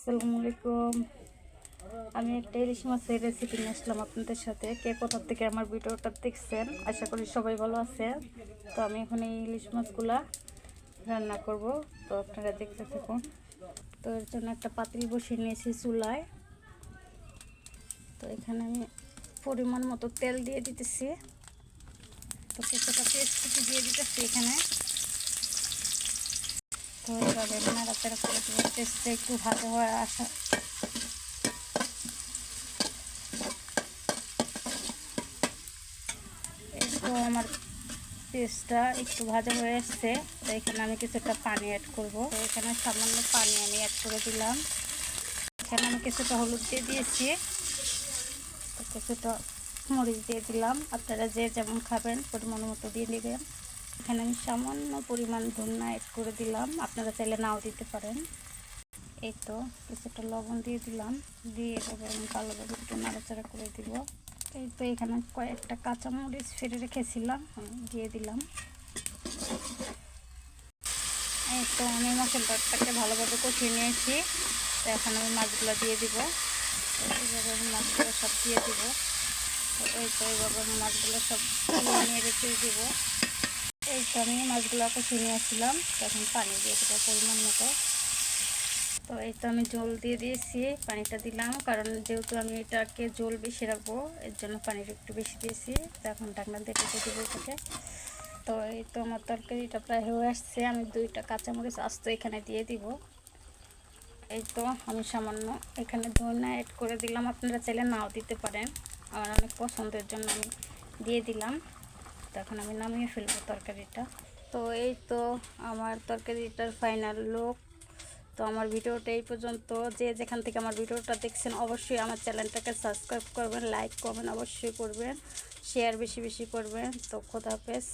আসসালামু আলাইকুম। আমি একটা ইলিশ মাছের রেসিপি নিয়ে আসলাম আপনাদের সাথে। কে কোথা থেকে আমার ভিডিওটা দেখছেন, আশা করি সবাই ভালো আছে। তো আমি এখন এই ইলিশ মাছগুলা রান্না করব, তো আপনারা দেখতে থাকুন। তো এর জন্য একটা পাতিল বসিয়ে নিয়েছি চুলায়। তো এখানে আমি পরিমাণ মতো তেল দিয়ে দিতেছি। তো কিছুটা পেস্ট দিয়ে দিতেছি এখানে। তো এইভাবে নাড়াচাড়া করে পেস্টটা একটু ভাজা হয়ে আসা। তো আমার পেস্টটা একটু ভাজা হয়ে এসছে, তো এখানে আমি কিছুটা পানি অ্যাড করব। তো এখানে সামান্য পানি আমি অ্যাড করে দিলাম। এখানে আমি কিছুটা হলুদ দিয়ে দিয়েছি, তো কিছুটা মরিচ দিয়ে দিলাম। আপনারা যে যেমন খাবেন পরিমাণ মতো দিয়ে দেবেন। এখানে আমি সামান্য পরিমাণ ধনিয়া অ্যাড করে দিলাম, আপনারা চাইলে নাও দিতে পারেন। এই তো কিছুটা লবণ দিয়ে দিলাম, দিয়ে এবার আমি ভালোভাবে একটু নাড়াচাড়া করে দিব। এই তো এখানে কয়েকটা কাঁচামরিচ ফেলে রেখেছিলাম, দিয়ে দিলাম। এই তো আমি মশলাটাকে ভালোভাবে কষিয়ে নিয়েছি। তো এখন আমি মাছগুলো দিয়ে দিব। এইভাবে আমি মাছগুলো সব দিয়ে দিব। তো এই তো এইভাবে আমি মাছগুলো সব নিয়ে রেখে দিব। এই তো আমি মাছগুলো কষিয়ে নিয়েছিলাম, তখন পানি দিয়ে দেবো পরিমাণ মতো। তো এই তো আমি জল দিয়ে দিয়েছি, পানিটা দিলাম কারণ যেহেতু আমি এটাকে জল বেশি রাখবো, এর জন্য পানিটা একটু বেশি দিয়েছি। তো এখন ঢাকনা দিয়ে ঢেকে দেবো এটাকে। তো এই তো আমার তরকারিটা প্রায় হয়ে আসছে। আমি 2টা কাঁচামরিচ আস্ত এখানে দিয়ে দিব। এই তো আমি সামান্য এখানে ধনিয়া অ্যাড করে দিলাম, আপনারা চাইলে নাও দিতে পারেন। আমার অনেক পছন্দের জন্য আমি দিয়ে দিলাম। তো এখন আমি নামিয়ে ফেলবো তরকারিটা। তো এই তো আমার তরকারিটার ফাইনাল লুক। তো আমার ভিডিওটা এই পর্যন্ত। যে যেখান থেকে আমার ভিডিওটা দেখছেন অবশ্যই আমার চ্যানেলটাকে সাবস্ক্রাইব করবেন, লাইক কমেন্ট অবশ্যই করবেন, শেয়ার বেশি বেশি করবেন। তো খোদা হাফেজ।